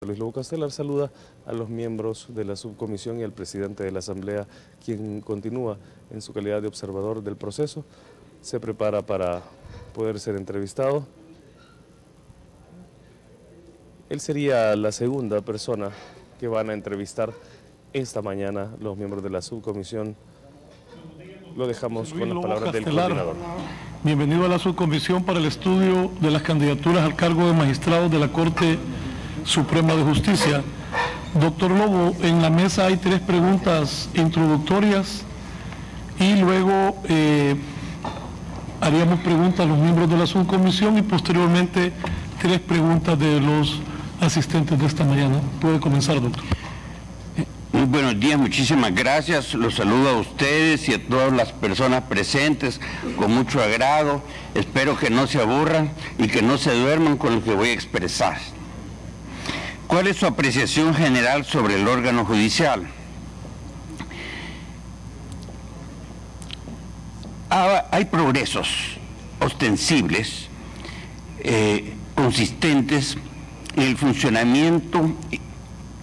Luis Lobo Castelar saluda a los miembros de la subcomisión y al presidente de la Asamblea, quien continúa en su calidad de observador del proceso. Se prepara para poder ser entrevistado. Él sería la segunda persona que van a entrevistar esta mañana los miembros de la subcomisión. Lo dejamos con las palabras del coordinador. Bienvenido a la subcomisión para el estudio de las candidaturas al cargo de magistrado de la Corte Suprema de Justicia. Doctor Lobo, en la mesa hay 3 preguntas introductorias y luego haríamos preguntas a los miembros de la subcomisión y posteriormente 3 preguntas de los asistentes de esta mañana. Puede comenzar, doctor. Muy buenos días, muchísimas gracias. Los saludo a ustedes y a todas las personas presentes con mucho agrado. Espero que no se aburran y que no se duerman con lo que voy a expresar. ¿Cuál es su apreciación general sobre el órgano judicial? Hay progresos ostensibles, consistentes en el funcionamiento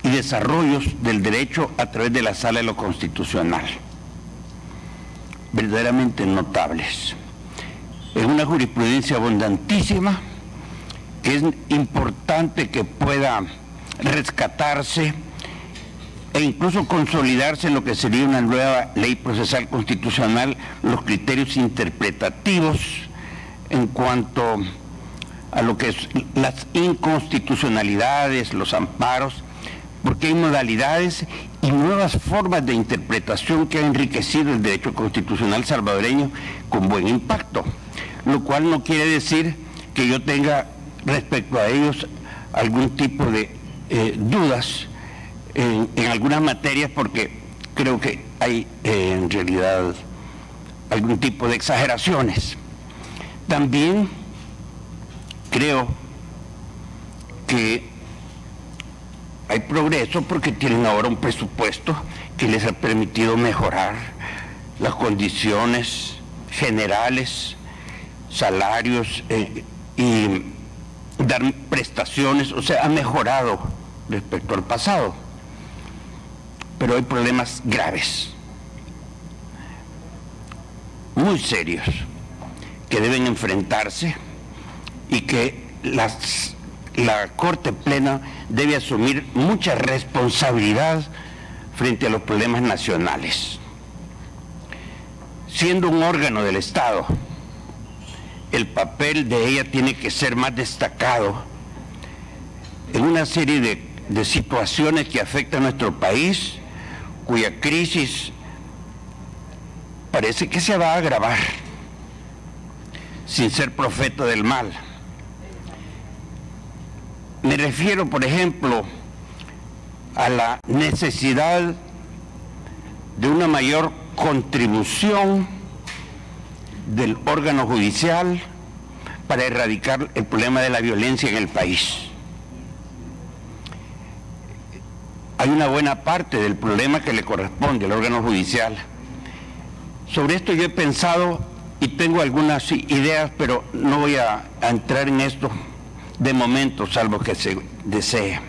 y desarrollos del derecho a través de la Sala de lo Constitucional, verdaderamente notables. Es una jurisprudencia abundantísima que es importante que pueda rescatarse e incluso consolidarse en lo que sería una nueva ley procesal constitucional, los criterios interpretativos en cuanto a lo que es las inconstitucionalidades, los amparos, porque hay modalidades y nuevas formas de interpretación que han enriquecido el derecho constitucional salvadoreño con buen impacto, lo cual no quiere decir que yo tenga respecto a ellos algún tipo de dudas en algunas materias, porque creo que hay en realidad algún tipo de exageraciones. También creo que hay progreso porque tienen ahora un presupuesto que les ha permitido mejorar las condiciones generales, salarios y dar prestaciones, o sea, ha mejorado respecto al pasado. Pero hay problemas graves, muy serios, que deben enfrentarse y que la Corte Plena debe asumir mucha responsabilidad frente a los problemas nacionales. Siendo un órgano del Estado, el papel de ella tiene que ser más destacado en una serie de situaciones que afectan a nuestro país, cuya crisis parece que se va a agravar, sin ser profeta del mal. Me refiero, por ejemplo, a la necesidad de una mayor contribución del órgano judicial para erradicar el problema de la violencia en el país. Hay una buena parte del problema que le corresponde al órgano judicial. Sobre esto yo he pensado y tengo algunas ideas, pero no voy a entrar en esto de momento, salvo que se desee.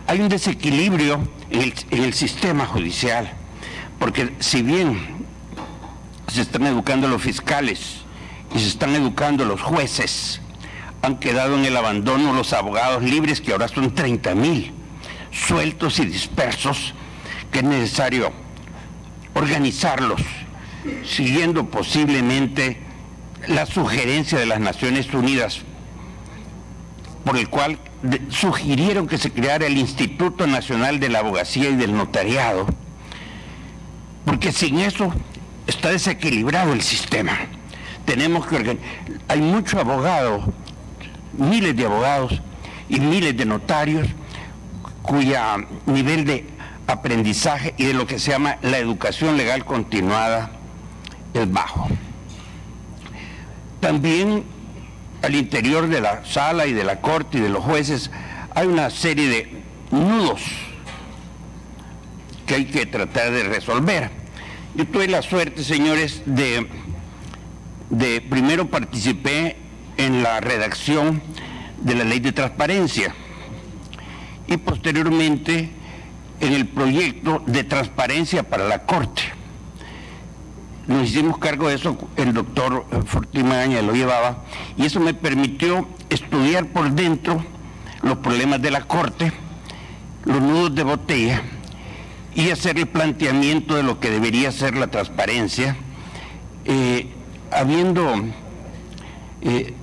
Hay un desequilibrio en el sistema judicial, porque si bien se están educando los fiscales y se están educando los jueces, han quedado en el abandono los abogados libres, que ahora son 30,000, sueltos y dispersos, que es necesario organizarlos, siguiendo posiblemente la sugerencia de las Naciones Unidas, por el cual sugirieron que se creara el Instituto Nacional de la Abogacía y del Notariado, porque sin eso está desequilibrado el sistema. Tenemos que hay mucho abogado, miles de abogados y miles de notarios cuya nivel de aprendizaje y de lo que se llama la educación legal continuada es bajo. También al interior de la sala y de la corte y de los jueces hay una serie de nudos que hay que tratar de resolver. Yo tuve la suerte, señores, de primero participé en la redacción de la ley de transparencia y posteriormente en el proyecto de transparencia para la Corte. Nos hicimos cargo de eso, el doctor Fortín Magaña lo llevaba, y eso me permitió estudiar por dentro los problemas de la Corte, los nudos de botella, y hacer el planteamiento de lo que debería ser la transparencia, habiendo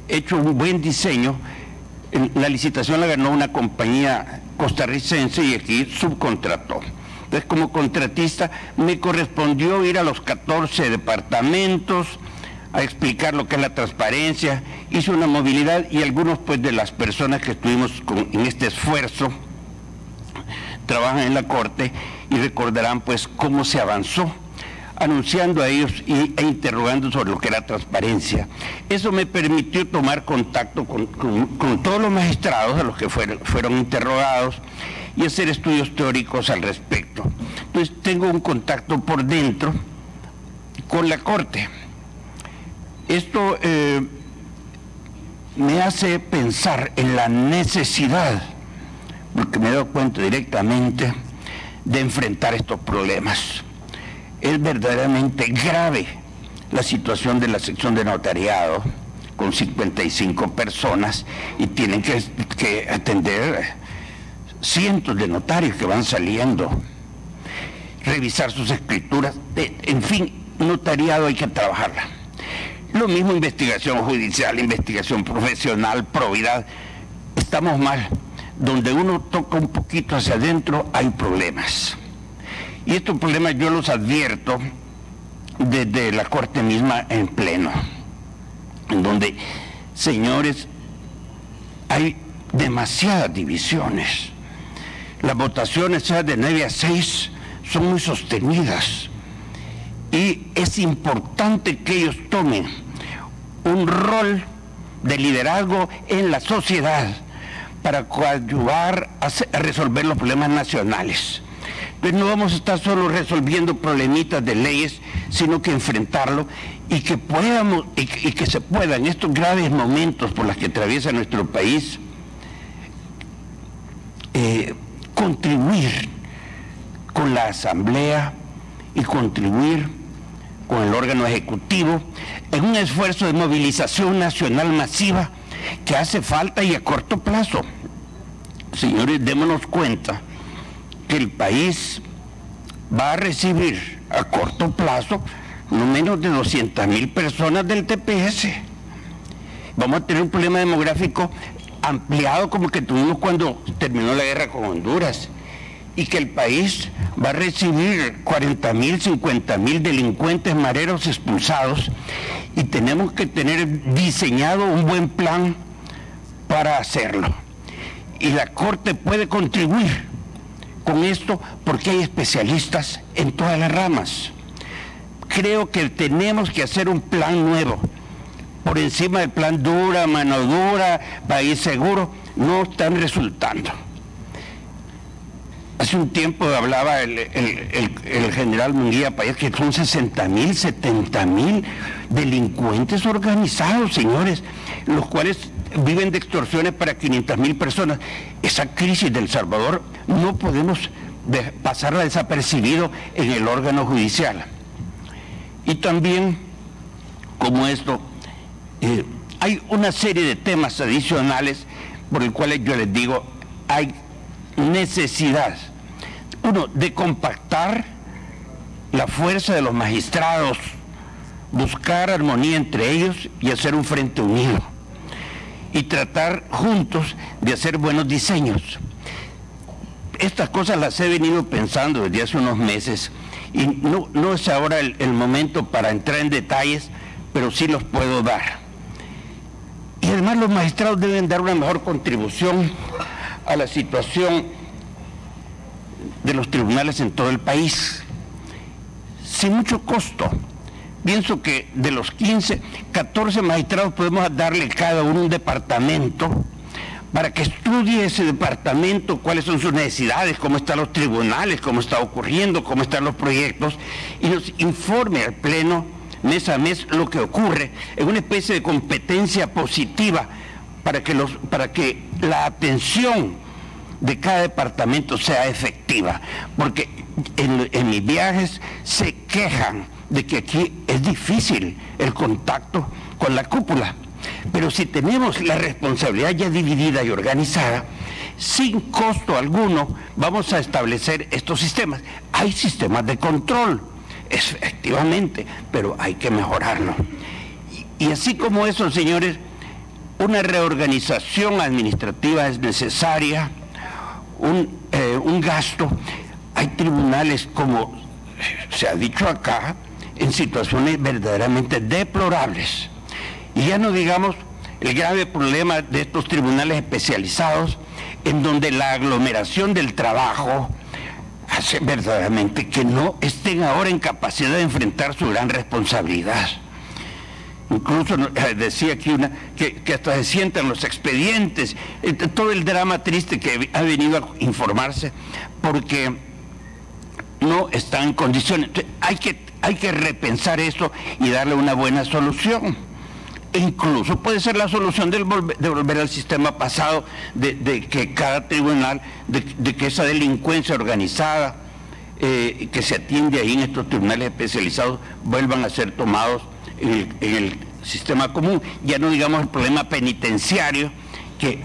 hecho un buen diseño. La licitación la ganó una compañía costarricense y aquí subcontrató. Entonces, como contratista, me correspondió ir a los 14 departamentos a explicar lo que es la transparencia. Hice una movilidad y algunos pues de las personas que estuvimos en este esfuerzo trabajan en la Corte y recordarán pues cómo se avanzó, anunciando a ellos e interrogando sobre lo que era transparencia. Eso me permitió tomar contacto con todos los magistrados a los que fueron interrogados y hacer estudios teóricos al respecto. Entonces tengo un contacto por dentro con la Corte. Esto me hace pensar en la necesidad, porque me he dado cuenta directamente, de enfrentar estos problemas. Es verdaderamente grave la situación de la sección de notariado, con 55 personas, y tienen que atender cientos de notarios que van saliendo, revisar sus escrituras, en fin, notariado hay que trabajarla. Lo mismo investigación judicial, investigación profesional, probidad. Estamos mal. Donde uno toca un poquito hacia adentro hay problemas. Y estos problemas yo los advierto desde la Corte misma en pleno, en donde, señores, hay demasiadas divisiones. Las votaciones, sea de 9 a 6, son muy sostenidas. Y es importante que ellos tomen un rol de liderazgo en la sociedad para coadyuvar a resolver los problemas nacionales. Entonces no vamos a estar solo resolviendo problemitas de leyes, sino que enfrentarlo y que podamos, y que se pueda en estos graves momentos por los que atraviesa nuestro país, contribuir con la Asamblea y contribuir con el órgano ejecutivo en un esfuerzo de movilización nacional masiva que hace falta y a corto plazo. Señores, démonos cuenta que el país va a recibir a corto plazo no menos de 200,000 personas del TPS. Vamos a tener un problema demográfico ampliado como el que tuvimos cuando terminó la guerra con Honduras, y que el país va a recibir 40,000, 50,000 delincuentes mareros expulsados, y tenemos que tener diseñado un buen plan para hacerlo. Y la Corte puede contribuir con esto porque hay especialistas en todas las ramas. Creo que tenemos que hacer un plan nuevo, por encima del plan dura, mano dura, país seguro. No están resultando. Hace un tiempo hablaba el general Munguía Payés que son 60,000, 70,000 delincuentes organizados, señores, los cuales viven de extorsiones para 500,000 personas. Esa crisis de El Salvador no podemos pasarla desapercibido en el órgano judicial. Y también, como esto, hay una serie de temas adicionales por los cuales yo les digo, hay necesidad, uno, de compactar la fuerza de los magistrados, buscar armonía entre ellos y hacer un frente unido, y tratar juntos de hacer buenos diseños. Estas cosas las he venido pensando desde hace unos meses, y no es ahora el momento para entrar en detalles, pero sí los puedo dar. Y además los magistrados deben dar una mejor contribución a la situación de los tribunales en todo el país, sin mucho costo. Pienso que de los 15, 14 magistrados podemos darle cada uno un departamento para que estudie ese departamento, cuáles son sus necesidades, cómo están los tribunales, cómo está ocurriendo, cómo están los proyectos, y nos informe al Pleno mes a mes lo que ocurre, en una especie de competencia positiva para que la atención de cada departamento sea efectiva, porque en mis viajes se quejan de que aquí es difícil el contacto con la cúpula, pero si tenemos la responsabilidad ya dividida y organizada, sin costo alguno vamos a establecer estos sistemas. Hay sistemas de control, efectivamente, pero hay que mejorarlo. Y así como eso, señores, una reorganización administrativa es necesaria, un gasto. Hay tribunales, como se ha dicho acá, en situaciones verdaderamente deplorables. Y ya no digamos el grave problema de estos tribunales especializados, en donde la aglomeración del trabajo hace verdaderamente que no estén ahora en capacidad de enfrentar su gran responsabilidad. Incluso decía aquí que hasta se sientan los expedientes, todo el drama triste que ha venido a informarse, porque no están en condiciones. Hay que repensar eso y darle una buena solución. E incluso puede ser la solución de volver al sistema pasado, de que cada tribunal, de que esa delincuencia organizada que se atiende ahí en estos tribunales especializados vuelvan a ser tomados en el sistema común. Ya no digamos el problema penitenciario que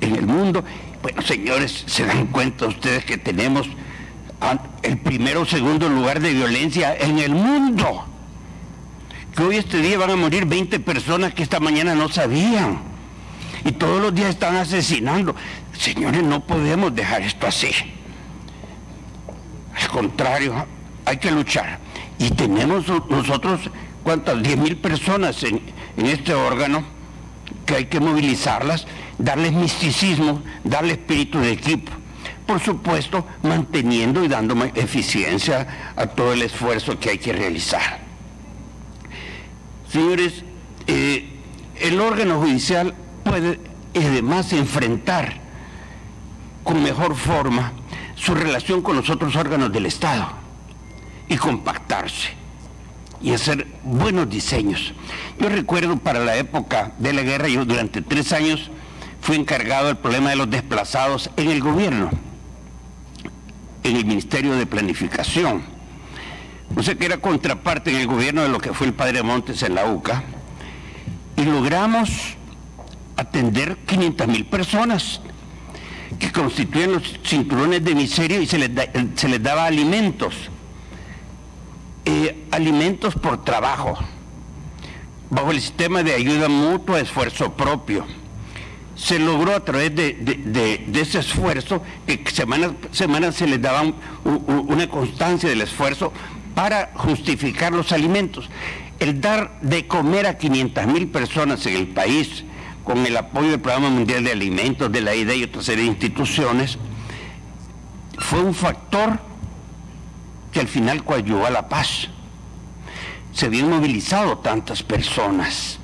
en el mundo. Bueno, señores, se dan cuenta ustedes que tenemos el primero o segundo lugar de violencia en el mundo, que hoy este día van a morir 20 personas que esta mañana no sabían, y todos los días están asesinando. Señores, no podemos dejar esto así. Al contrario, hay que luchar. Y tenemos nosotros, ¿cuántas? 10.000 personas en este órgano, que hay que movilizarlas, darles misticismo, darle espíritu de equipo. Por supuesto, manteniendo y dando eficiencia a todo el esfuerzo que hay que realizar. Señores, el órgano judicial puede además enfrentar con mejor forma su relación con los otros órganos del Estado y compactarse y hacer buenos diseños. Yo recuerdo para la época de la guerra, yo durante 3 años fui encargado del problema de los desplazados en el gobierno, en el Ministerio de Planificación. O sea que era contraparte en el gobierno de lo que fue el padre Montes en la UCA, y logramos atender 500.000 personas que constituyen los cinturones de miseria, y se les daba alimentos, alimentos por trabajo, bajo el sistema de ayuda mutua, esfuerzo propio. Se logró a través de ese esfuerzo que semana a semana se les daba una constancia del esfuerzo para justificar los alimentos. El dar de comer a 500.000 personas en el país, con el apoyo del Programa Mundial de Alimentos, de la IDE y otra serie de instituciones, fue un factor que al final coadyuvó a la paz. Se habían movilizado tantas personas.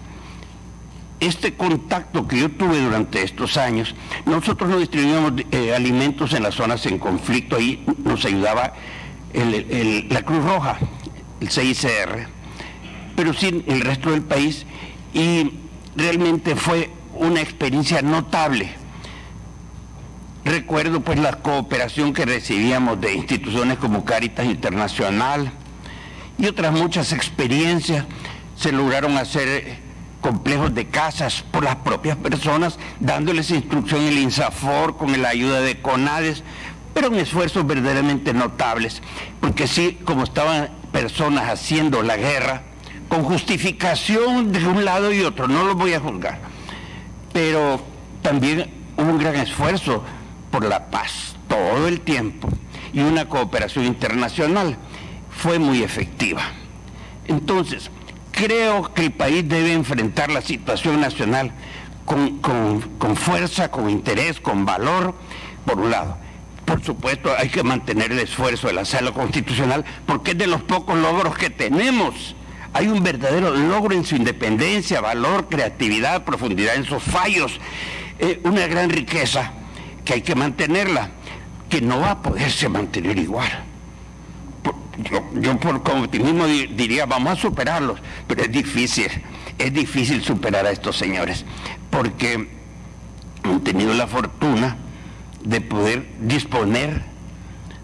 Este contacto que yo tuve durante estos años, nosotros no distribuíamos alimentos en las zonas en conflicto, ahí nos ayudaba la Cruz Roja, el CICR, pero sí el resto del país, y realmente fue una experiencia notable. Recuerdo pues la cooperación que recibíamos de instituciones como Cáritas Internacional y otras muchas experiencias. Se lograron hacer complejos de casas por las propias personas, dándoles instrucción en el INSAFOR con la ayuda de CONADES, pero en esfuerzos verdaderamente notables, porque sí, como estaban personas haciendo la guerra, con justificación de un lado y otro, no los voy a juzgar, pero también hubo un gran esfuerzo por la paz todo el tiempo, y una cooperación internacional fue muy efectiva. Entonces, creo que el país debe enfrentar la situación nacional con fuerza, con interés, con valor, por un lado. Por supuesto, hay que mantener el esfuerzo de la Sala Constitucional, porque es de los pocos logros que tenemos. Hay un verdadero logro en su independencia, valor, creatividad, profundidad en sus fallos, una gran riqueza que hay que mantenerla, que no va a poderse mantener igual. Yo por optimismo diría, vamos a superarlos, pero es difícil superar a estos señores, porque han tenido la fortuna de poder disponer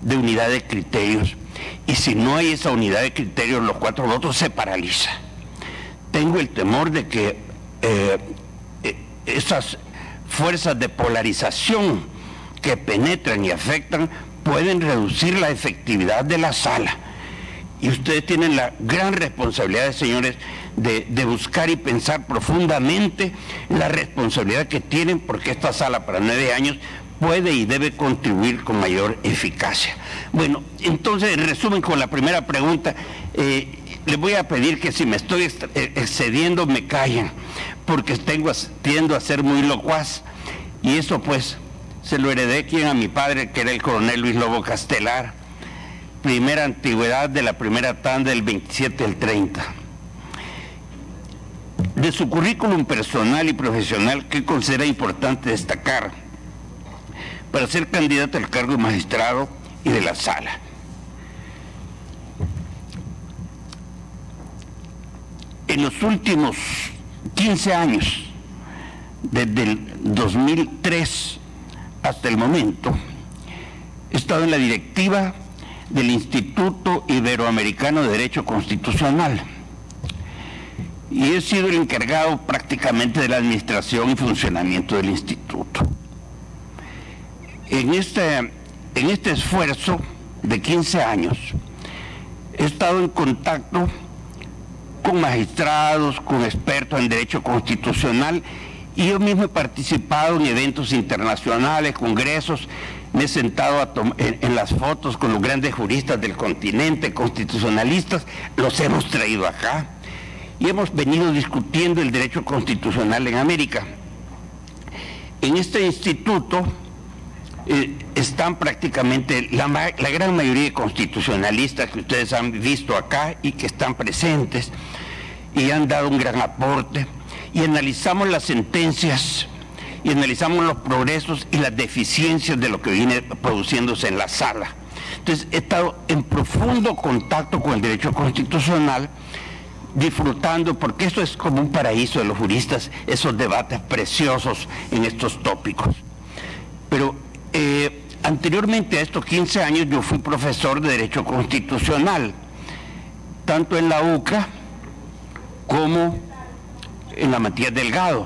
de unidad de criterios, y si no hay esa unidad de criterios, los 4 votos se paraliza. Tengo el temor de que esas fuerzas de polarización que penetran y afectan pueden reducir la efectividad de la sala. Y ustedes tienen la gran responsabilidad, señores, de buscar y pensar profundamente la responsabilidad que tienen, porque esta sala para 9 años puede y debe contribuir con mayor eficacia. Bueno, entonces, en resumen, con la primera pregunta, les voy a pedir que si me estoy excediendo me callen, porque tiendo a ser muy locuaz, y eso pues se lo heredé a mi padre, que era el coronel Luis Lobo Castelar, primera antigüedad de la primera tanda del 27 al 30. De su currículum personal y profesional, ¿qué considera importante destacar para ser candidato al cargo de magistrado y de la sala? En los últimos 15 años, desde el 2003 hasta el momento, he estado en la directiva del Instituto Iberoamericano de Derecho Constitucional y he sido el encargado prácticamente de la administración y funcionamiento del instituto. En este esfuerzo de 15 años he estado en contacto con magistrados, con expertos en derecho constitucional, y yo mismo he participado en eventos internacionales, congresos, me he sentado en las fotos con los grandes juristas del continente, constitucionalistas, los hemos traído acá y hemos venido discutiendo el derecho constitucional en América. En este instituto están prácticamente la gran mayoría de constitucionalistas que ustedes han visto acá y que están presentes y han dado un gran aporte, y analizamos las sentencias y analizamos los progresos y las deficiencias de lo que viene produciéndose en la sala. Entonces he estado en profundo contacto con el derecho constitucional, disfrutando, porque eso es como un paraíso de los juristas, esos debates preciosos en estos tópicos. Pero anteriormente a estos 15 años yo fui profesor de Derecho Constitucional, tanto en la UCA como en la Matías Delgado,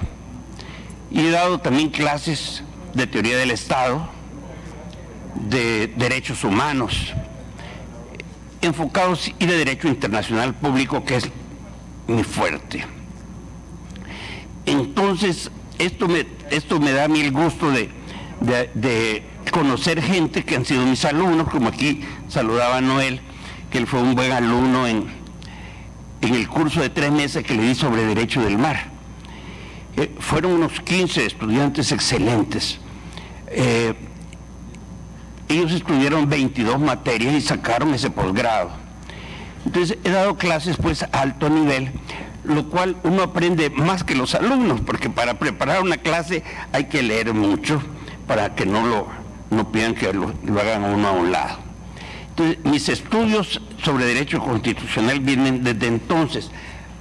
y he dado también clases de teoría del Estado, de derechos humanos, enfocados, y de derecho internacional público, que es muy fuerte. Entonces, esto me da a mí el gusto de conocer gente que han sido mis alumnos, como aquí saludaba a Noel, que él fue un buen alumno en el curso de 3 meses que le di sobre Derecho del Mar. Fueron unos 15 estudiantes excelentes. Ellos estudiaron 22 materias y sacaron ese posgrado. Entonces he dado clases pues a alto nivel, lo cual uno aprende más que los alumnos, porque para preparar una clase hay que leer mucho para que no pidan que lo hagan a uno a un lado. Entonces mis estudios sobre derecho constitucional vienen desde entonces.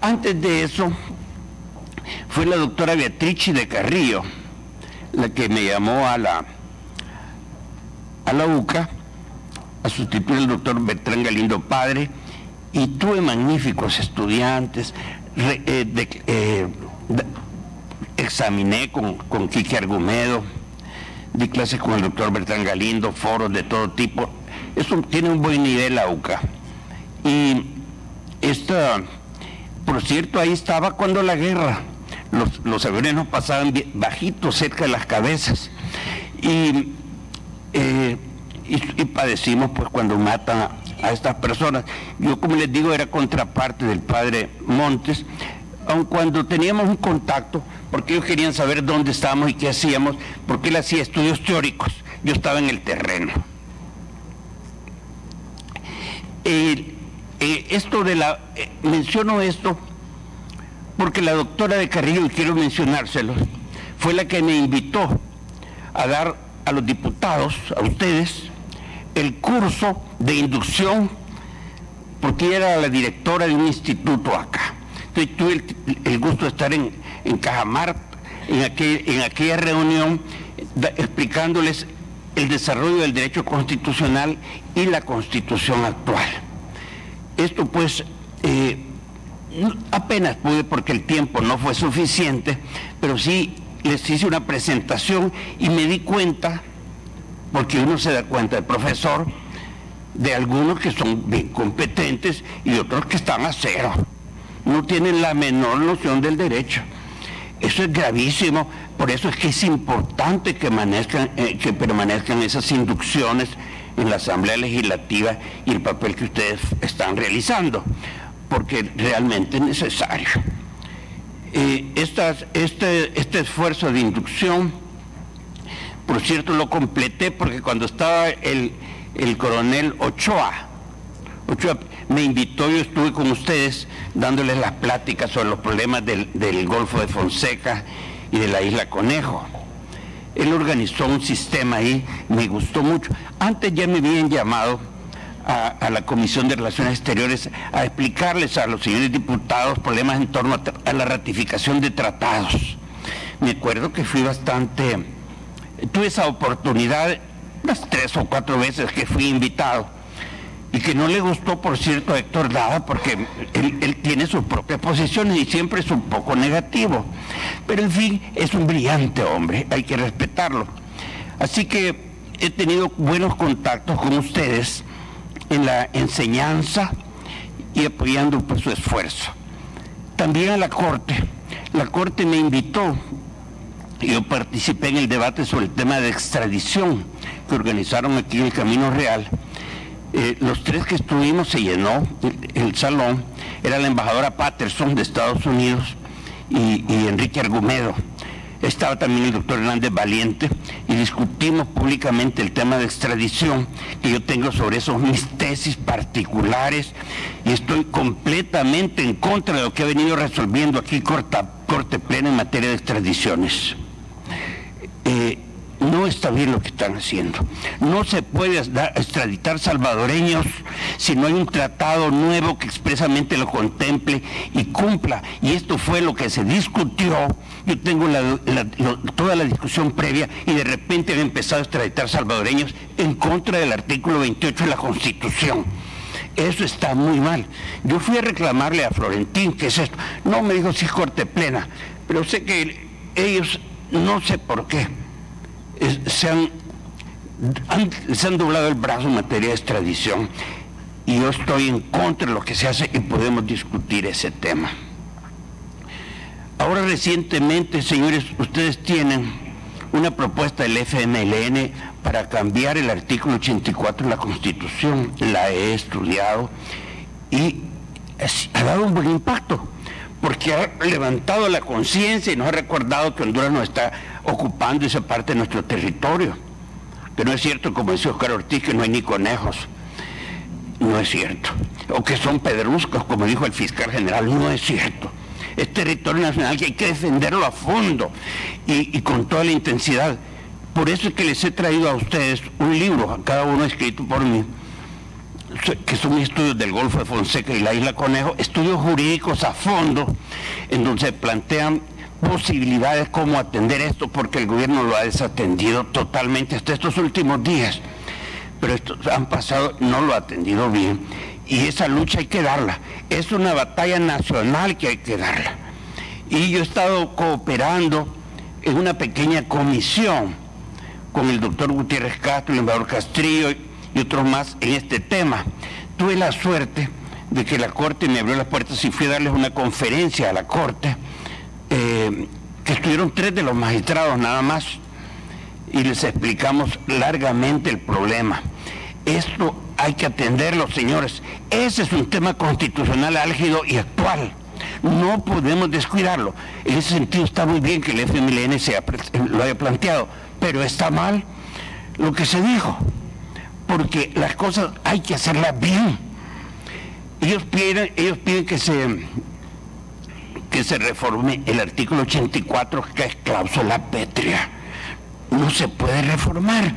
Antes de eso fue la doctora Beatriz de Carrillo la que me llamó a la UCA a sustituir al doctor Bertrán Galindo Padre, y tuve magníficos estudiantes. Examiné con Quique Argumedo, di clases con el doctor Bertrán Galindo, foros de todo tipo. Eso tiene un buen nivel la UCA. Y por cierto, ahí estaba cuando la guerra, los aviones nos pasaban bajitos cerca de las cabezas, y padecimos pues cuando matan a estas personas. Yo, como les digo, era contraparte del padre Montes, aun cuando teníamos un contacto, porque ellos querían saber dónde estábamos y qué hacíamos, porque él hacía estudios teóricos, yo estaba en el terreno. Menciono esto porque la doctora de Carrillo, y quiero mencionárselo, fue la que me invitó a dar a los diputados, a ustedes, el curso de inducción, porque ella era la directora de un instituto acá. Entonces tuve el gusto de estar en Cajamarca, en aquella reunión, explicándoles el desarrollo del derecho constitucional y la Constitución actual. Esto pues apenas pude porque el tiempo no fue suficiente, pero sí les hice una presentación y me di cuenta, porque uno se da cuenta, el profesor, de algunos que son bien competentes y otros que están a cero. No tienen la menor noción del derecho. Eso es gravísimo, por eso es que es importante que permanezcan esas inducciones en la Asamblea Legislativa y el papel que ustedes están realizando, porque realmente es necesario. Este esfuerzo de inducción, por cierto, lo completé porque cuando estaba el coronel Ochoa me invitó, yo estuve con ustedes dándoles las pláticas sobre los problemas del Golfo de Fonseca y de la Isla Conejo. Él organizó un sistema ahí, me gustó mucho. Antes ya me habían llamado a la Comisión de Relaciones Exteriores a explicarles a los señores diputados problemas en torno a la ratificación de tratados. Me acuerdo que fui tuve esa oportunidad unas 3 o 4 veces que fui invitado, y que no le gustó, por cierto, a Héctor Dada, porque él tiene sus propias posiciones y siempre es un poco negativo. Pero en fin, es un brillante hombre, hay que respetarlo. Así que he tenido buenos contactos con ustedes en la enseñanza y apoyando pues su esfuerzo. También a la Corte me invitó, yo participé en el debate sobre el tema de extradición que organizaron aquí en el Camino Real. Los 3 que estuvimos se llenó el salón, era la embajadora Patterson de Estados Unidos y Enrique Argumedo. Estaba también el doctor Hernández Valiente y discutimos públicamente el tema de extradición, que yo tengo sobre eso mis tesis particulares y estoy completamente en contra de lo que ha venido resolviendo aquí Corte Plena en materia de extradiciones. No está bien lo que están haciendo. No se puede extraditar salvadoreños si no hay un tratado nuevo que expresamente lo contemple y cumpla. Y esto fue lo que se discutió. Yo tengo toda la discusión previa y de repente han empezado a extraditar salvadoreños en contra del artículo 28 de la Constitución. Eso está muy mal. Yo fui a reclamarle a Florentín, ¿qué es esto? No, me dijo, sí, Corte Plena. Pero sé que ellos, no sé por qué, se han doblado el brazo en materia de extradición, y yo estoy en contra de lo que se hace y podemos discutir ese tema. Ahora recientemente, señores, ustedes tienen una propuesta del FMLN para cambiar el artículo 84 de la Constitución. La he estudiado y ha dado un buen impacto, porque ha levantado la conciencia y nos ha recordado que Honduras nos está ocupando esa parte de nuestro territorio. Que no es cierto, como dice Oscar Ortiz, que no hay ni conejos. No es cierto. O que son pedruscos, como dijo el fiscal general. No es cierto. Es territorio nacional que hay que defenderlo a fondo y con toda la intensidad. Por eso es que les he traído a ustedes un libro, cada uno escrito por mí, que son estudios del Golfo de Fonseca y la Isla Conejo, estudios jurídicos a fondo, en donde se plantean posibilidades cómo atender esto, porque el gobierno lo ha desatendido totalmente hasta estos últimos días. Pero estos han pasado, no lo ha atendido bien, y esa lucha hay que darla. Es una batalla nacional que hay que darla. Y yo he estado cooperando en una pequeña comisión con el doctor Gutiérrez Castro, el embajador Castrillo y otros más en este tema. Tuve la suerte de que la Corte me abrió las puertas y fui a darles una conferencia a la Corte, que estuvieron 3 de los magistrados nada más, y les explicamos largamente el problema. Esto hay que atenderlo, señores. Ese es un tema constitucional álgido y actual. No podemos descuidarlo. En ese sentido está muy bien que el FMLN lo haya planteado, pero está mal lo que se dijo, porque las cosas hay que hacerlas bien. Ellos piden que se reforme el artículo 84, que es cláusula pétrea. No se puede reformar,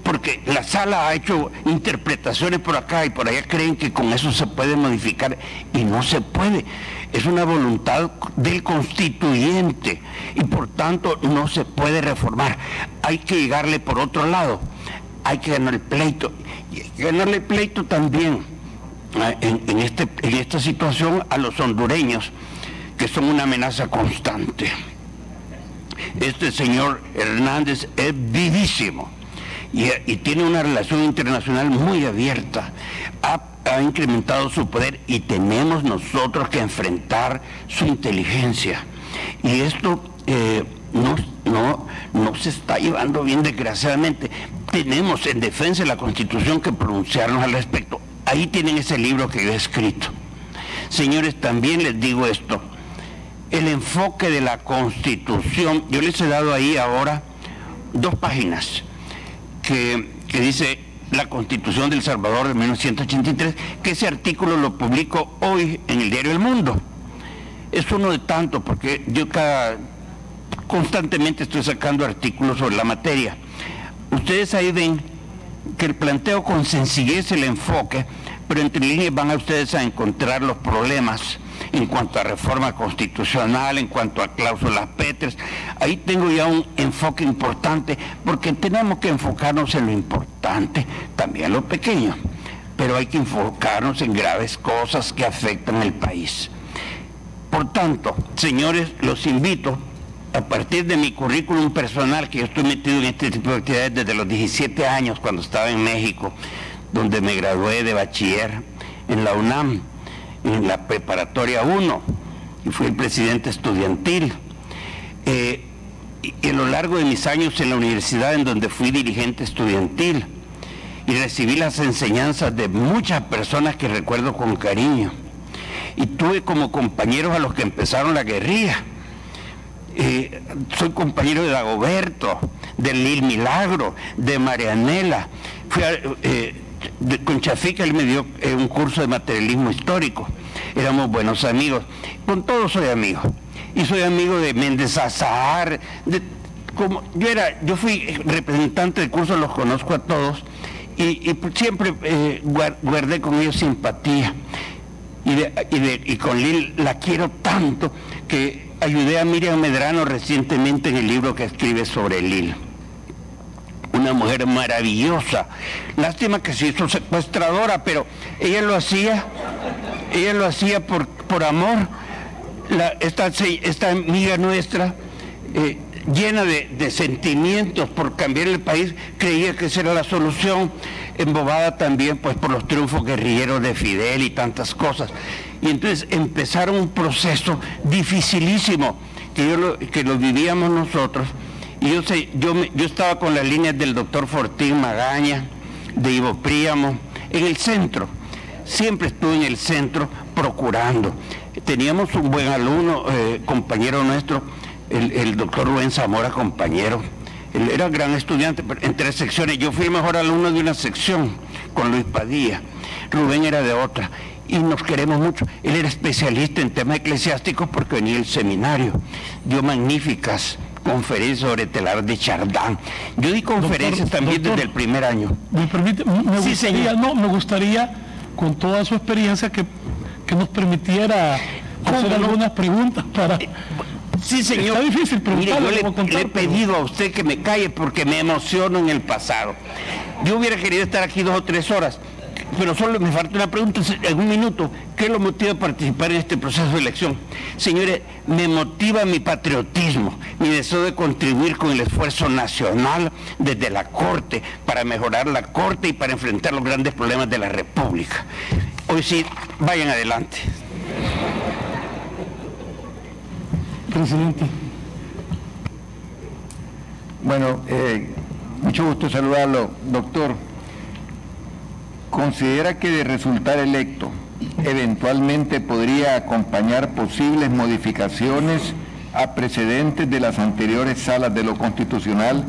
porque la sala ha hecho interpretaciones por acá y por allá, creen que con eso se puede modificar, y no se puede. Es una voluntad del constituyente y por tanto no se puede reformar. Hay que llegarle por otro lado. hay que ganar el pleito. Y hay que ganarle el pleito también en esta situación a los hondureños, que son una amenaza constante. Este señor Hernández es vivísimo y tiene una relación internacional muy abierta. Ha incrementado su poder y tenemos nosotros que enfrentar su inteligencia. Y esto no se está llevando bien, desgraciadamente. Tenemos en defensa de la Constitución que pronunciarnos al respecto. Ahí tienen ese libro que yo he escrito. Señores, también les digo esto. El enfoque de la Constitución, yo les he dado ahí ahora 2 páginas que dice la Constitución de El Salvador de 1983, que ese artículo lo publico hoy en el diario El Mundo. Es uno de tantos, porque yo constantemente estoy sacando artículos sobre la materia. Ustedes ahí ven que el planteo con sencillez el enfoque, pero entre líneas van a ustedes a encontrar los problemas en cuanto a reforma constitucional, en cuanto a cláusulas pétreas. Ahí tengo ya un enfoque importante, porque tenemos que enfocarnos en lo importante, también lo pequeño, pero hay que enfocarnos en graves cosas que afectan al país. Por tanto, señores, los invito, a partir de mi currículum personal, que yo estoy metido en este tipo de actividades desde los 17 años, cuando estaba en México, donde me gradué de bachiller en la UNAM, en la preparatoria 1, y fui el presidente estudiantil. Y a lo largo de mis años en la universidad, en donde fui dirigente estudiantil, y recibí las enseñanzas de muchas personas que recuerdo con cariño. Y tuve como compañeros a los que empezaron la guerrilla. Soy compañero de Dagoberto, de Lil Milagro, de Marianela. Con Chafica él me dio un curso de materialismo histórico. Éramos buenos amigos. Con todos soy amigo. Y soy amigo de Méndez Azahar. Yo fui representante del curso, los conozco a todos. Y siempre guardé con ellos simpatía. Y con Lil la quiero tanto que ayudé a Miriam Medrano recientemente en el libro que escribe sobre Lil. Una mujer maravillosa. Lástima que se hizo secuestradora, pero ella lo hacía por amor. Esta amiga nuestra, llena de sentimientos por cambiar el país, creía que esa era la solución, embobada también pues por los triunfos guerrilleros de Fidel y tantas cosas. Y entonces empezaron un proceso dificilísimo que lo vivíamos nosotros. Y yo estaba con las líneas del doctor Fortín Magaña, de Ivo Príamo, en el centro. Siempre estuve en el centro procurando. Teníamos un buen alumno, compañero nuestro, el doctor Rubén Zamora, compañero. Él era gran estudiante en 3 secciones. Yo fui el mejor alumno de una sección con Luis Padilla. Rubén era de otra. Y nos queremos mucho. Él era especialista en temas eclesiásticos porque venía del seminario. Dio magníficas conferencias sobre Telar de Chardán. Yo di conferencias también desde el primer año. ¿Me permite? Me gustaría, con toda su experiencia, que nos permitiera hacer algunas preguntas para... Sí, señor. Está difícil preguntarle. Mire, yo le he pedido a usted que me calle porque me emociono en el pasado. Yo hubiera querido estar aquí 2 o 3 horas, pero solo me falta una pregunta en un minuto. ¿Qué lo motiva a participar en este proceso de elección? Señores, me motiva mi patriotismo, mi deseo de contribuir con el esfuerzo nacional desde la Corte, para mejorar la Corte y para enfrentar los grandes problemas de la República. Hoy sí, vayan adelante. Presidente. Bueno, mucho gusto saludarlo, doctor. ¿Considera que de resultar electo, eventualmente podría acompañar posibles modificaciones a precedentes de las anteriores salas de lo constitucional,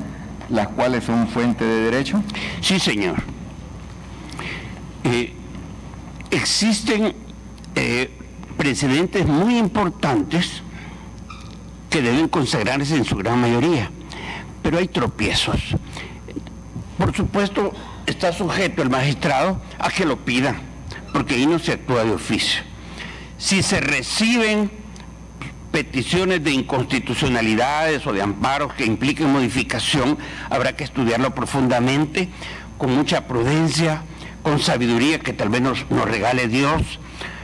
las cuales son fuente de derecho? Sí, señor. Existen precedentes muy importantes que deben consagrarse en su gran mayoría, pero hay tropiezos. Por supuesto, está sujeto el magistrado a que lo pida, porque ahí no se actúa de oficio. Si se reciben peticiones de inconstitucionalidades o de amparos que impliquen modificación, habrá que estudiarlo profundamente, con mucha prudencia, con sabiduría que tal vez nos regale Dios,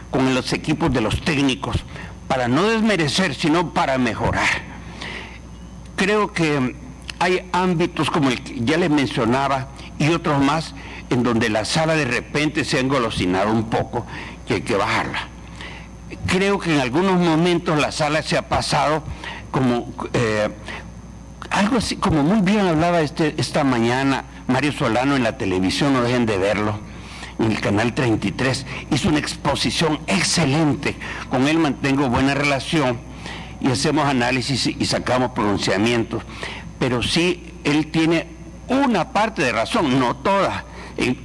con los equipos de los técnicos, para no desmerecer, sino para mejorar. Creo que hay ámbitos como el que ya les mencionaba y otros más en donde la sala de repente se ha engolosinado un poco y hay que bajarla. Creo que en algunos momentos la sala se ha pasado como algo así, como muy bien hablaba esta mañana Mario Solano en la televisión, no dejen de verlo, en el canal 33, hizo una exposición excelente, con él mantengo buena relación y hacemos análisis y sacamos pronunciamientos, pero sí, él tiene una parte de razón, no toda.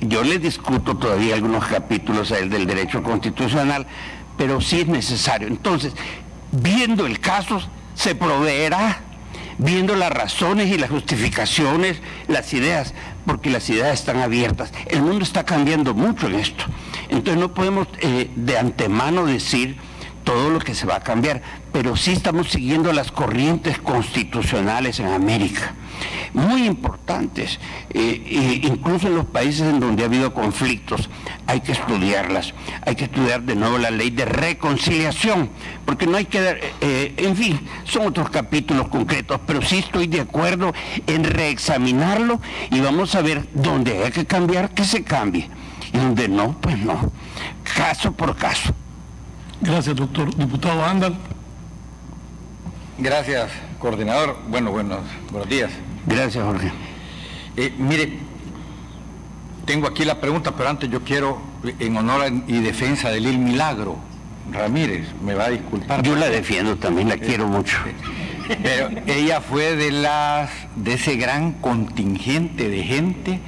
Yo le discuto todavía algunos capítulos a él del derecho constitucional, pero sí es necesario. Entonces, viendo el caso, se proveerá, viendo las razones y las justificaciones, las ideas, porque las ideas están abiertas. El mundo está cambiando mucho en esto. Entonces no podemos de antemano decir todo lo que se va a cambiar, pero sí estamos siguiendo las corrientes constitucionales en América, muy importantes, incluso en los países en donde ha habido conflictos, hay que estudiarlas, hay que estudiar de nuevo la ley de reconciliación, porque no hay que dar, en fin, son otros capítulos concretos, pero sí estoy de acuerdo en reexaminarlo y vamos a ver dónde hay que cambiar, que se cambie, y donde no, pues no, caso por caso. Gracias, doctor. Diputado Andal. Gracias, coordinador. Buenos días. Gracias, Jorge. Mire, tengo aquí la pregunta, pero antes yo quiero, en honor y defensa de Lil Milagro Ramírez, me va a disculpar. Yo la defiendo también, la quiero mucho. Pero ella fue de ese gran contingente de gente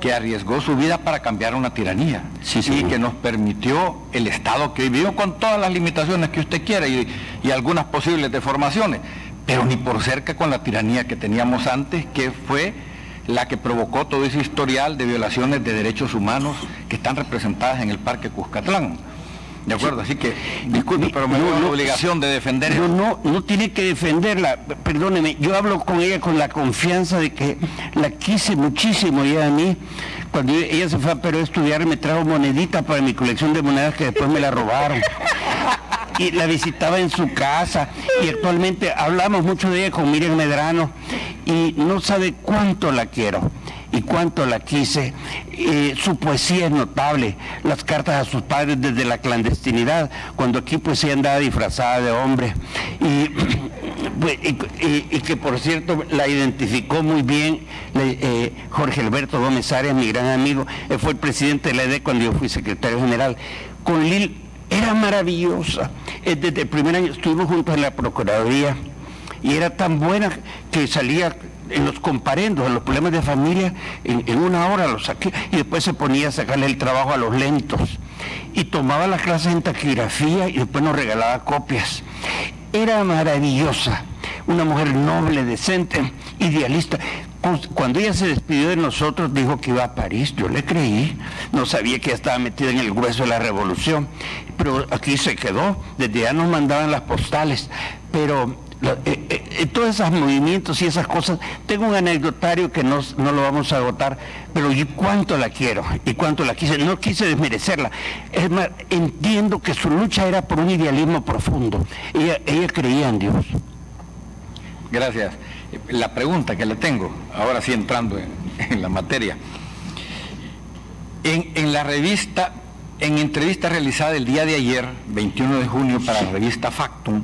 que arriesgó su vida para cambiar una tiranía, sí, y que nos permitió el Estado que hoy vivimos, con todas las limitaciones que usted quiera y algunas posibles deformaciones, pero ni por cerca con la tiranía que teníamos antes, que fue la que provocó todo ese historial de violaciones de derechos humanos que están representadas en el Parque Cuscatlán. ¿De acuerdo? Así que, disculpe, pero me veo la obligación de defender. No tiene que defenderla, perdóneme, yo hablo con ella con la confianza de que la quise muchísimo, y a mí, cuando ella se fue a Perú a estudiar, me trajo moneditas para mi colección de monedas que después me la robaron. Y la visitaba en su casa, y actualmente hablamos mucho de ella con Miriam Medrano, y no sabe cuánto la quiero y cuánto la quise. Su poesía es notable, las cartas a sus padres desde la clandestinidad, cuando aquí pues ella andaba disfrazada de hombre, y que por cierto la identificó muy bien Jorge Alberto Gómez Arias, mi gran amigo. Él fue el presidente de la ED cuando yo fui secretario general. Con Lil era maravillosa, desde el primer año estuvimos juntos en la Procuraduría, y era tan buena que salía en los comparendos, en los problemas de familia, en una hora los saqué, y después se ponía a sacarle el trabajo a los lentos, y tomaba las clases en taquigrafía y después nos regalaba copias. Era maravillosa, una mujer noble, decente, idealista. Cuando ella se despidió de nosotros, dijo que iba a París. Yo le creí, no sabía que ella estaba metida en el grueso de la revolución, pero aquí se quedó. Desde allá nos mandaban las postales, pero todos esos movimientos y esas cosas, tengo un anecdotario que no lo vamos a agotar, pero yo cuánto la quiero y cuánto la quise, no quise desmerecerla. Es más, entiendo que su lucha era por un idealismo profundo. Ella creía en Dios. Gracias. La pregunta que le tengo, ahora sí entrando en la materia, en la revista, en entrevista realizada el día de ayer, 21 de junio, para la revista Factum,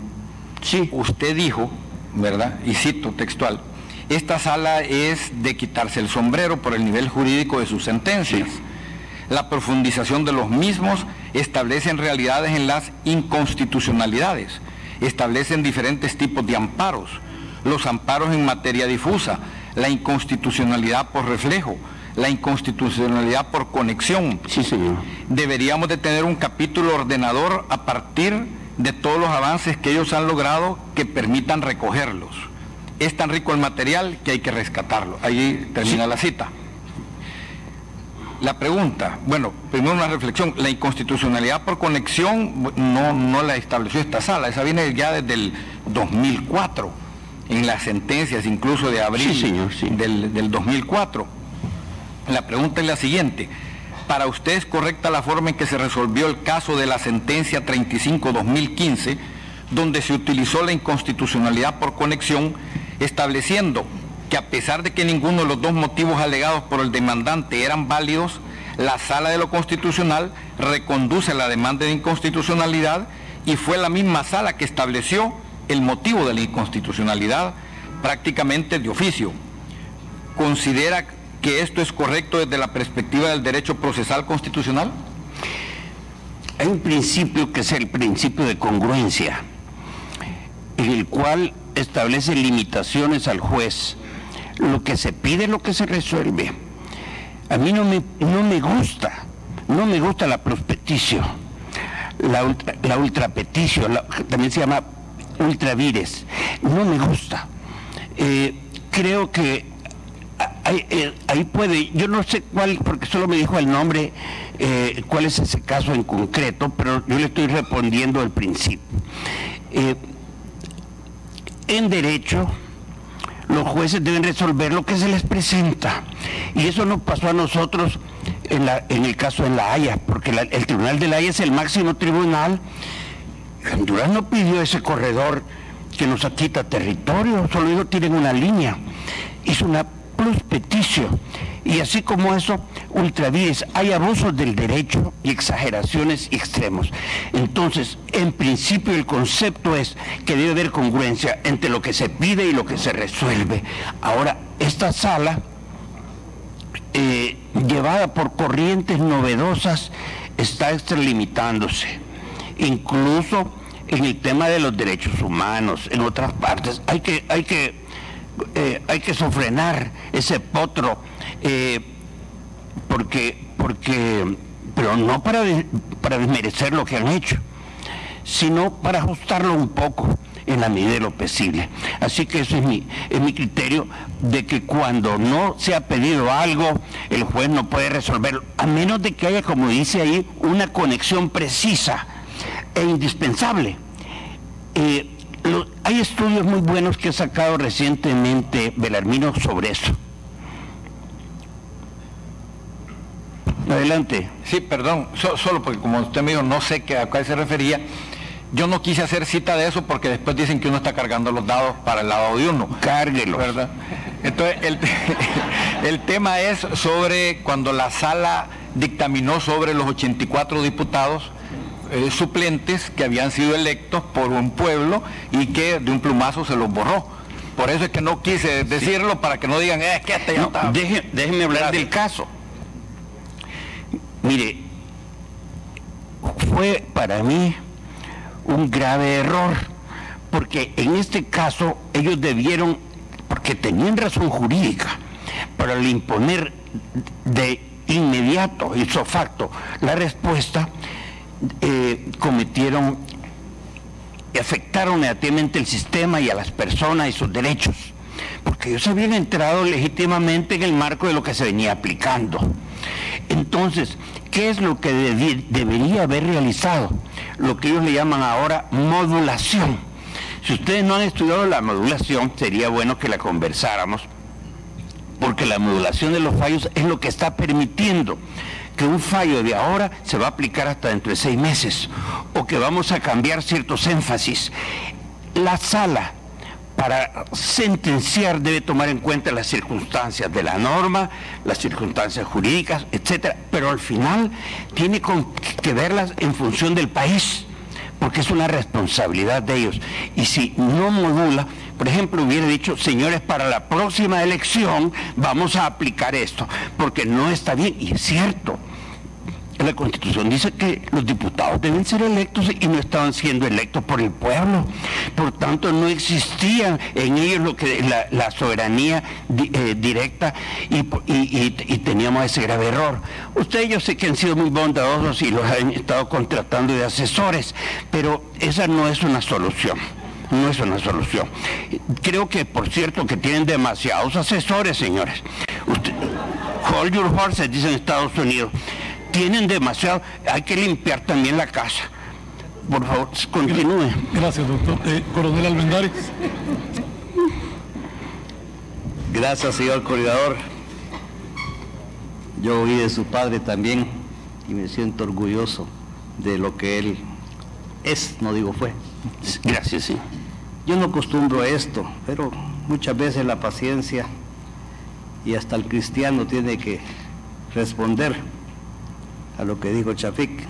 sí, usted dijo, ¿verdad? Y cito textual: esta sala es de quitarse el sombrero por el nivel jurídico de sus sentencias. Sí. La profundización de los mismos establecen realidades en las inconstitucionalidades, establecen diferentes tipos de amparos, los amparos en materia difusa, la inconstitucionalidad por reflejo, la inconstitucionalidad por conexión. Sí, señor. Deberíamos de tener un capítulo ordenador a partir de todos los avances que ellos han logrado que permitan recogerlos. Es tan rico el material que hay que rescatarlo. Ahí termina la cita. La pregunta, bueno, primero una reflexión. La inconstitucionalidad por conexión no la estableció esta sala, esa viene ya desde el 2004, en las sentencias incluso de abril, sí, señor, sí, del 2004. La pregunta es la siguiente. ¿Para usted es correcta la forma en que se resolvió el caso de la sentencia 35-2015, donde se utilizó la inconstitucionalidad por conexión, estableciendo que a pesar de que ninguno de los dos motivos alegados por el demandante eran válidos, la Sala de lo Constitucional reconduce la demanda de inconstitucionalidad y fue la misma Sala que estableció el motivo de la inconstitucionalidad prácticamente de oficio? ¿Considera que esto es correcto desde la perspectiva del derecho procesal constitucional? Hay un principio que es el principio de congruencia, en el cual establece limitaciones al juez. Lo que se pide es lo que se resuelve. A mí no me gusta la prospecticio, la ultrapeticio, también se llama ultravires. No me gusta. Creo que ahí puede, yo no sé cuál, porque solo me dijo el nombre, cuál es ese caso en concreto, pero yo le estoy respondiendo al principio. En derecho, los jueces deben resolver lo que se les presenta, y eso nos pasó a nosotros en el caso de La Haya, porque el Tribunal de La Haya es el máximo tribunal. Honduras no pidió ese corredor que nos quita territorio, solo ellos tienen una línea, hizo una pluspeticio, y así como eso, ultravíes, hay abusos del derecho y exageraciones extremos. Entonces, en principio el concepto es que debe haber congruencia entre lo que se pide y lo que se resuelve. Ahora, esta sala, llevada por corrientes novedosas, está extralimitándose, incluso en el tema de los derechos humanos. En otras partes hay que sofrenar ese potro, pero no para desmerecer lo que han hecho, sino para ajustarlo un poco en la medida de lo posible. Así que ese es mi criterio, de que cuando no se ha pedido algo, el juez no puede resolverlo, a menos de que haya, como dice ahí, una conexión precisa e indispensable. Hay estudios muy buenos que ha sacado recientemente Belarmino sobre eso. Adelante. Sí, perdón, solo porque como usted me dijo, no sé a cuál se refería. Yo no quise hacer cita de eso porque después dicen que uno está cargando los dados para el lado de uno. Cárguelos. ¿Verdad? Entonces, el tema es sobre cuando la sala dictaminó sobre los 84 diputados suplentes que habían sido electos por un pueblo y que de un plumazo se los borró. Por eso es que no quise decirlo, para que no digan, que hasta ya no, está. Déjeme hablar del caso. Mire, fue para mí un grave error, porque en este caso ellos debieron, porque tenían razón jurídica, pero al imponer de inmediato, ipso facto, la respuesta, afectaron negativamente el sistema y a las personas y sus derechos, porque ellos habían entrado legítimamente en el marco de lo que se venía aplicando. Entonces, ¿qué es lo que debería haber realizado? Lo que ellos le llaman ahora modulación. Si ustedes no han estudiado la modulación, sería bueno que la conversáramos, porque la modulación de los fallos es lo que está permitiendo que un fallo de ahora se va a aplicar hasta dentro de 6 meses, o que vamos a cambiar ciertos énfasis. La sala, para sentenciar, debe tomar en cuenta las circunstancias de la norma, las circunstancias jurídicas, etcétera, pero al final tiene que verlas en función del país, porque es una responsabilidad de ellos. Y si no modula, por ejemplo, hubiera dicho, señores, para la próxima elección vamos a aplicar esto, porque no está bien, y es cierto. La Constitución dice que los diputados deben ser electos y no estaban siendo electos por el pueblo. Por tanto, no existía en ellos lo que la soberanía directa, y teníamos ese grave error. Ustedes, yo sé que han sido muy bondadosos y los han estado contratando de asesores, pero esa no es una solución. No es una solución. Creo que, por cierto, que tienen demasiados asesores, señores. Hold your horses, dicen en Estados Unidos. Tienen demasiado, hay que limpiar también la casa. Por favor, continúe. Gracias, doctor. Coronel Almendares. Gracias, señor coordinador. Yo oí de su padre también y me siento orgulloso de lo que él es, no digo fue. Gracias, sí. Yo no acostumbro a esto, pero muchas veces la paciencia y hasta el cristiano tiene que responder a lo que dijo Chafik.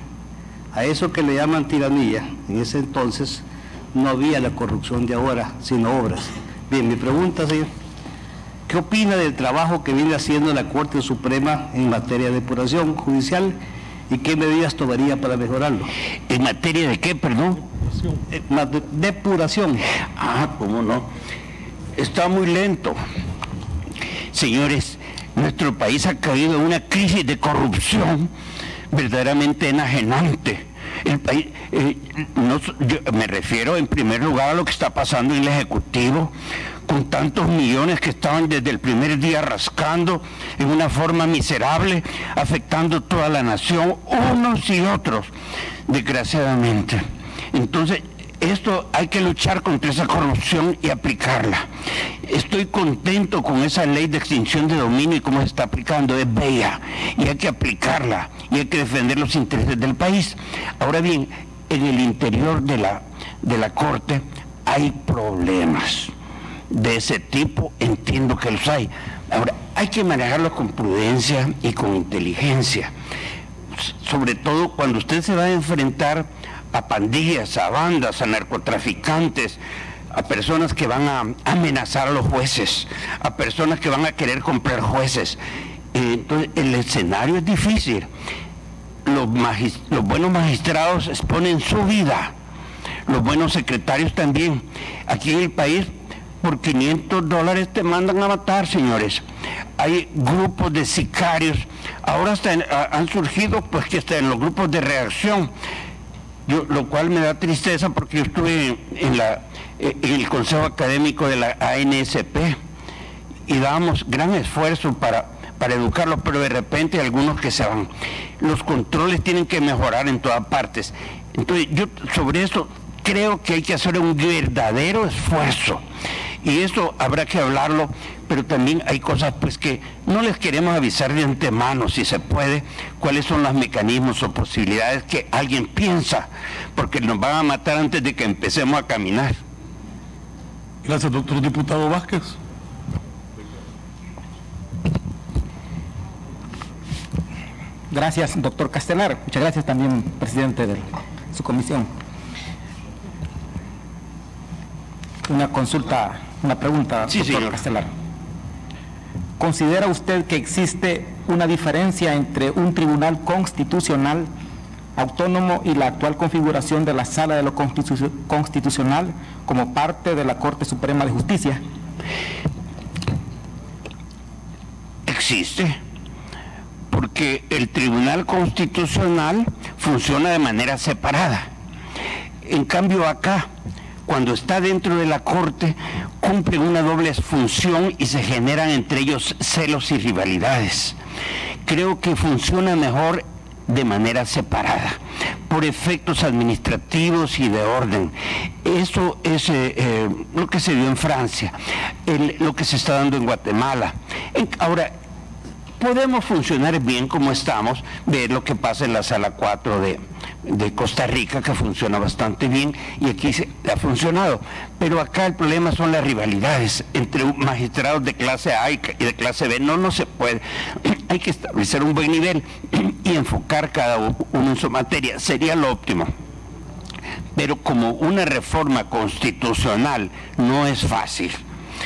A eso que le llaman tiranía, en ese entonces no había la corrupción de ahora, sino obras. Bien, mi pregunta, señor, ¿qué opina del trabajo que viene haciendo la Corte Suprema en materia de depuración judicial y qué medidas tomaría para mejorarlo? ¿En materia de qué, perdón? Depuración. Ah, ¿cómo no? Está muy lento. Señores, nuestro país ha caído en una crisis de corrupción verdaderamente enajenante. El país, yo me refiero en primer lugar a lo que está pasando en el Ejecutivo, con tantos millones que estaban desde el primer día rascando en una forma miserable, afectando toda la nación, unos y otros, desgraciadamente. Entonces, esto hay que luchar contra esa corrupción y aplicarla. Estoy contento con esa ley de extinción de dominio y cómo se está aplicando, es bella, y hay que aplicarla, y hay que defender los intereses del país. Ahora bien, en el interior de la Corte hay problemas de ese tipo, entiendo que los hay. Ahora, hay que manejarlos con prudencia y con inteligencia, sobre todo cuando usted se va a enfrentar a pandillas, a bandas, a narcotraficantes, a personas que van a amenazar a los jueces, a personas que van a querer comprar jueces. Entonces, el escenario es difícil. Los buenos magistrados exponen su vida, los buenos secretarios también. Aquí en el país, por $500 te mandan a matar, señores. Hay grupos de sicarios, ahora hasta han surgido, pues, que hasta en los grupos de reacción. Lo cual me da tristeza porque yo estuve en el Consejo Académico de la ANSP y dábamos gran esfuerzo para educarlos, pero de repente hay algunos que se van. Los controles tienen que mejorar en todas partes. Entonces, yo sobre eso creo que hay que hacer un verdadero esfuerzo. Y eso habrá que hablarlo, pero también hay cosas pues que no les queremos avisar de antemano, si se puede, cuáles son los mecanismos o posibilidades que alguien piensa, porque nos van a matar antes de que empecemos a caminar. Gracias, doctor diputado Vázquez. Gracias, doctor Castelar. Muchas gracias también, presidente de su comisión. Una consulta, una pregunta, sí, doctor señor Castelar. ¿Considera usted que existe una diferencia entre un tribunal constitucional autónomo y la actual configuración de la Sala de lo Constitucional como parte de la Corte Suprema de Justicia? Existe, porque el Tribunal Constitucional funciona de manera separada. En cambio acá, cuando está dentro de la Corte, cumplen una doble función y se generan entre ellos celos y rivalidades. Creo que funciona mejor de manera separada, por efectos administrativos y de orden. Eso es lo que se dio en Francia, lo que se está dando en Guatemala. Ahora, podemos funcionar bien como estamos, ver lo que pasa en la Sala 4 de Costa Rica, que funciona bastante bien, y aquí ha funcionado. Pero acá el problema son las rivalidades entre magistrados de clase A y de clase B. No se puede. Hay que establecer un buen nivel y enfocar cada uno en su materia. Sería lo óptimo. Pero como una reforma constitucional no es fácil,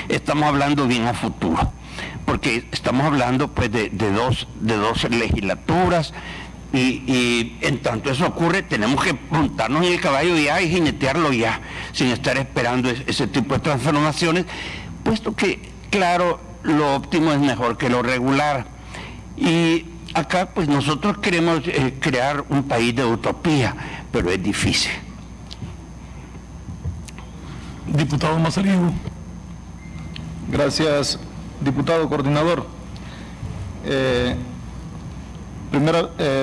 estamos hablando bien a futuro, porque estamos hablando pues de dos legislaturas, y en tanto eso ocurre tenemos que montarnos en el caballo ya y jinetearlo ya, sin estar esperando ese tipo de transformaciones, puesto que, claro, lo óptimo es mejor que lo regular. Y acá pues nosotros queremos crear un país de utopía, pero es difícil. Diputado Mazariego. Gracias, diputado coordinador.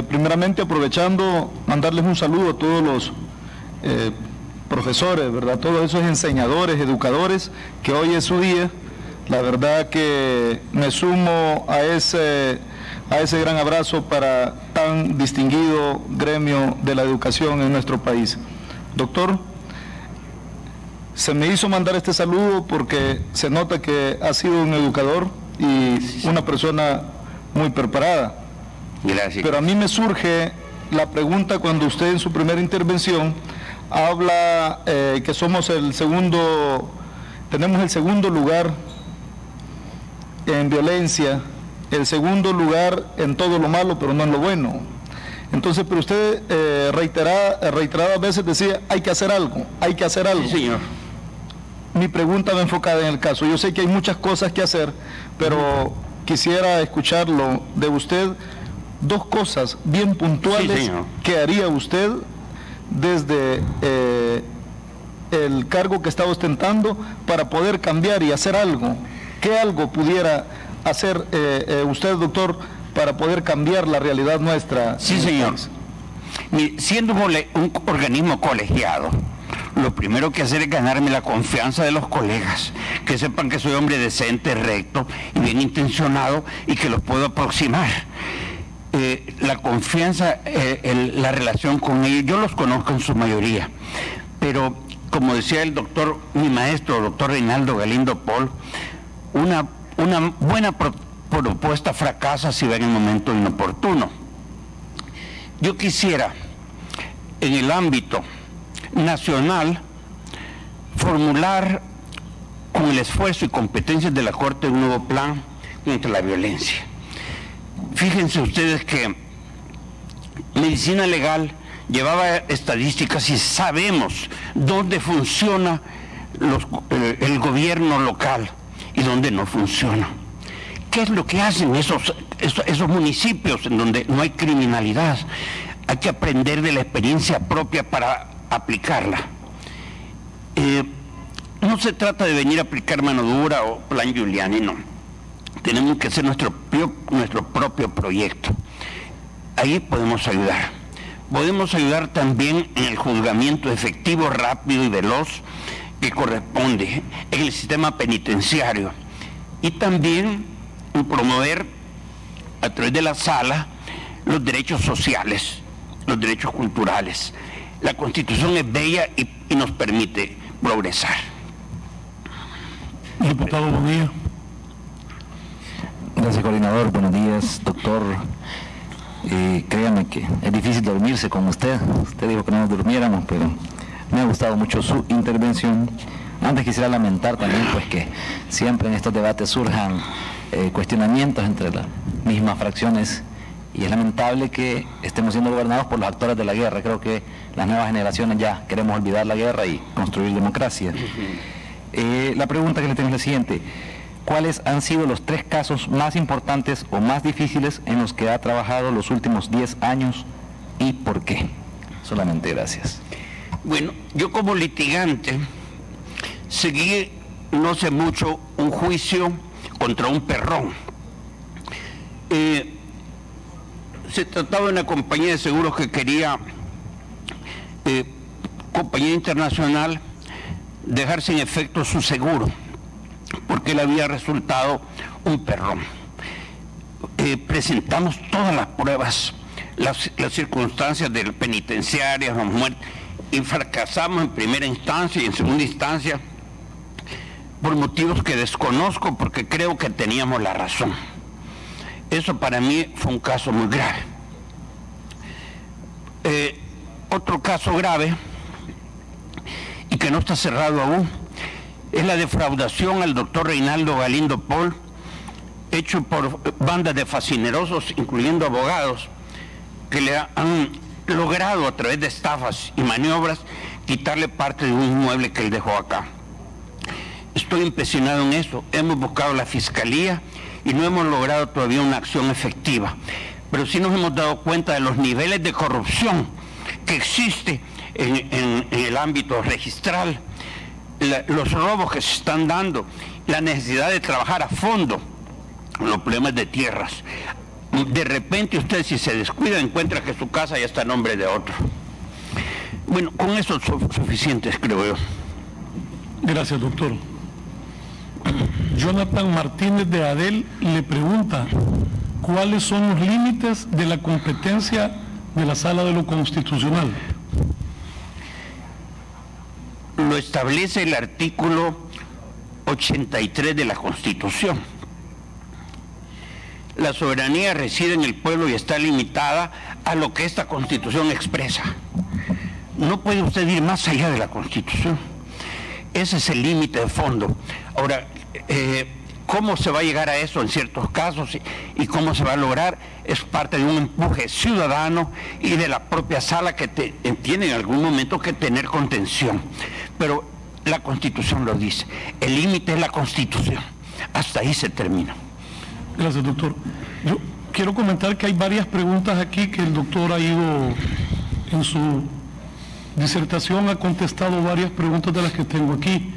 Primeramente, aprovechando, mandarles un saludo a todos los profesores, ¿verdad? Todos esos enseñadores, educadores, que hoy es su día. La verdad que me sumo a ese a ese gran abrazo para tan distinguido gremio de la educación en nuestro país. Doctor, se me hizo mandar este saludo porque se nota que ha sido un educador y una persona muy preparada. Gracias. Pero a mí me surge la pregunta cuando usted en su primera intervención habla que somos tenemos el segundo lugar en violencia, el segundo lugar en todo lo malo, pero no en lo bueno. Entonces, pero usted reiteradas veces decía, hay que hacer algo, hay que hacer algo. Sí, señor. Mi pregunta va enfocada en el caso. Yo sé que hay muchas cosas que hacer, pero quisiera escucharlo de usted, dos cosas bien puntuales que haría usted desde el cargo que está ostentando para poder cambiar y hacer algo. ¿Qué algo pudiera hacer usted, doctor, para poder cambiar la realidad nuestra? Sí, señor. Siendo un organismo colegiado, lo primero que hacer es ganarme la confianza de los colegas, que sepan que soy hombre decente, recto y bien intencionado y que los puedo aproximar. La confianza, la relación con ellos, yo los conozco en su mayoría, pero como decía el doctor, mi maestro, el doctor Reinaldo Galindo Paul, una buena propuesta fracasa si va en el momento inoportuno. Yo quisiera, en el ámbito nacional, formular con el esfuerzo y competencias de la Corte un nuevo plan contra la violencia. Fíjense ustedes que medicina legal llevaba estadísticas y sabemos dónde funciona el gobierno local y dónde no funciona. ¿Qué es lo que hacen esos municipios en donde no hay criminalidad? Hay que aprender de la experiencia propia para aplicarla. No se trata de venir a aplicar mano dura o plan Giuliani, no. Tenemos que hacer nuestro propio proyecto. Ahí podemos ayudar. Podemos ayudar también en el juzgamiento efectivo, rápido y veloz que corresponde en el sistema penitenciario. Y también en promover a través de la sala los derechos sociales, los derechos culturales. La Constitución es bella y nos permite progresar. Diputado Bonilla. Gracias, coordinador. Buenos días, doctor. Créame que es difícil dormirse con usted. Usted dijo que no nos durmiéramos, pero me ha gustado mucho su intervención. Antes quisiera lamentar también pues que siempre en estos debates surjan cuestionamientos entre las mismas fracciones, y es lamentable que estemos siendo gobernados por los actores de la guerra. Creo que las nuevas generaciones ya queremos olvidar la guerra y construir democracia. La pregunta que le tengo es la siguiente: ¿cuáles han sido los 3 casos más importantes o más difíciles en los que ha trabajado los últimos 10 años y por qué? Solamente gracias. Bueno, yo como litigante seguí no hace mucho un juicio contra un perrón. Se trataba de una compañía de seguros que quería, compañía internacional, dejar sin efecto su seguro porque le había resultado un perrón. Presentamos todas las pruebas, las circunstancias del penitenciario, la muerte, y fracasamos en primera instancia y en segunda instancia por motivos que desconozco, porque creo que teníamos la razón. Eso para mí fue un caso muy grave. Otro caso grave, y que no está cerrado aún, es la defraudación al doctor Reinaldo Galindo Paul, hecho por bandas de fascinerosos, incluyendo abogados, que le han logrado a través de estafas y maniobras quitarle parte de un inmueble que él dejó acá. Estoy empecinado en eso. Hemos buscado la fiscalía y no hemos logrado todavía una acción efectiva, pero sí nos hemos dado cuenta de los niveles de corrupción que existe en el ámbito registral, los robos que se están dando, la necesidad de trabajar a fondo los problemas de tierras. De repente usted, si se descuida, encuentra que su casa ya está a nombre de otro. Bueno, con eso son suficientes, creo yo. Gracias, doctor. Jonathan Martínez de Adel le pregunta: ¿cuáles son los límites de la competencia de la Sala de lo Constitucional? Lo establece el artículo 83 de la Constitución. La soberanía reside en el pueblo y está limitada a lo que esta Constitución expresa. No puede usted ir más allá de la Constitución. Ese es el límite de fondo. Ahora, ¿cómo se va a llegar a eso en ciertos casos y cómo se va a lograr? Es parte de un empuje ciudadano y de la propia sala que tiene en algún momento que tener contención. Pero la Constitución lo dice. El límite es la Constitución. Hasta ahí se termina. Gracias, doctor. Yo quiero comentar que hay varias preguntas aquí que el doctor ha ido en su disertación, ha contestado varias preguntas de las que tengo aquí,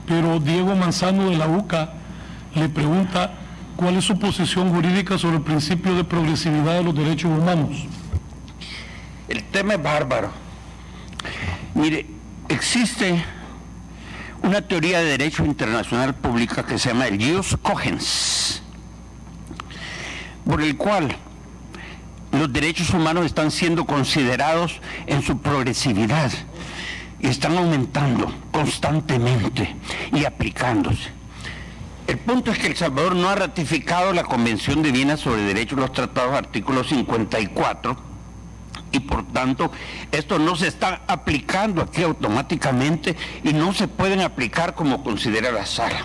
pero Diego Manzano de la UCA le pregunta cuál es su posición jurídica sobre el principio de progresividad de los derechos humanos. El tema es bárbaro. Mire, existe una teoría de derecho internacional pública que se llama el jus cogens, por el cual los derechos humanos están siendo considerados en su progresividad y están aumentando constantemente y aplicándose. El punto es que El Salvador no ha ratificado la Convención de Viena sobre Derechos de los Tratados, artículo 54, y por tanto esto no se está aplicando aquí automáticamente y no se pueden aplicar como considera la Sala.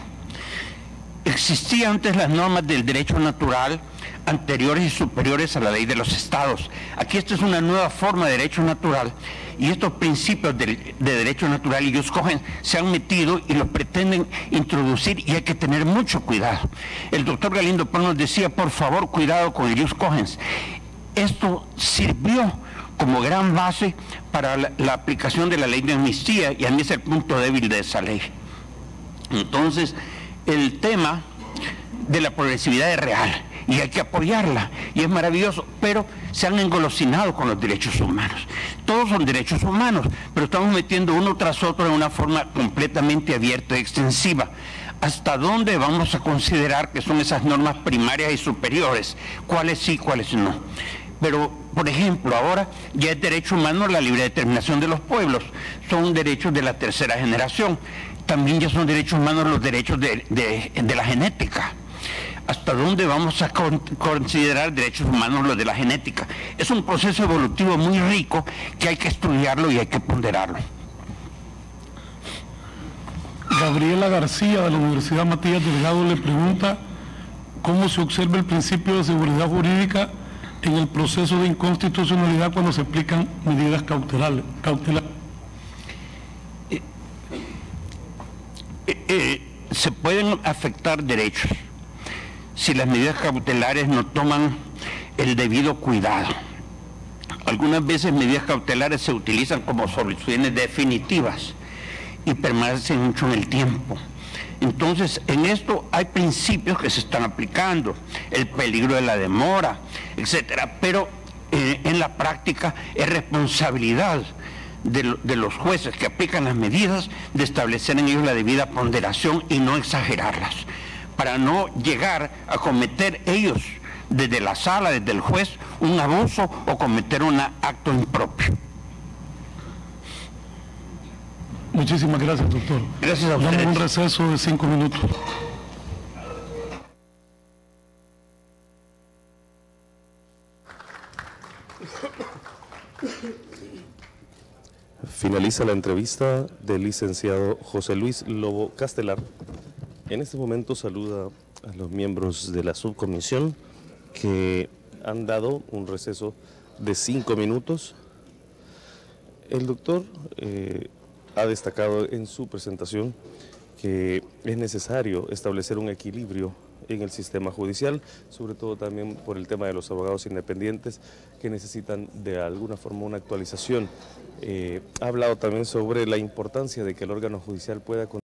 Existían antes las normas del derecho natural anteriores y superiores a la ley de los estados. Aquí esta es una nueva forma de derecho natural y estos principios de derecho natural y jus cogens se han metido y los pretenden introducir y hay que tener mucho cuidado. El doctor Galindo Pons nos decía, por favor, cuidado con el jus cogens. Esto sirvió como gran base para la aplicación de la ley de amnistía y a mí es el punto débil de esa ley. Entonces, el tema de la progresividad es real y hay que apoyarla y es maravilloso, pero se han engolosinado con los derechos humanos. Todos son derechos humanos, pero estamos metiendo uno tras otro en una forma completamente abierta y extensiva. ¿Hasta dónde vamos a considerar que son esas normas primarias y superiores? ¿Cuáles sí, cuáles no? Pero, por ejemplo, ahora ya es derecho humano la libre determinación de los pueblos, son derechos de la tercera generación. También ya son derechos humanos los derechos de la genética. ¿Hasta dónde vamos a considerar derechos humanos los de la genética? Es un proceso evolutivo muy rico que hay que estudiarlo y hay que ponderarlo. Gabriela García de la Universidad Matías Delgado le pregunta cómo se observa el principio de seguridad jurídica en el proceso de inconstitucionalidad cuando se aplican medidas cautelares. Se pueden afectar derechos si las medidas cautelares no toman el debido cuidado. Algunas veces medidas cautelares se utilizan como soluciones definitivas y permanecen mucho en el tiempo. Entonces, en esto hay principios que se están aplicando, el peligro de la demora, etcétera, pero en la práctica es responsabilidad de los jueces que aplican las medidas de establecer en ellos la debida ponderación y no exagerarlas, para no llegar a cometer ellos, desde la sala, desde el juez, un abuso o cometer un acto impropio. Muchísimas gracias, doctor. Gracias a ustedes. Damos un receso de 5 minutos. Finaliza la entrevista del licenciado José Luis Lobo Castelar. En este momento saluda a los miembros de la subcomisión que han dado un receso de 5 minutos. El doctor ha destacado en su presentación que es necesario establecer un equilibrio en el sistema judicial, sobre todo también por el tema de los abogados independientes que necesitan de alguna forma una actualización. Ha hablado también sobre la importancia de que el órgano judicial pueda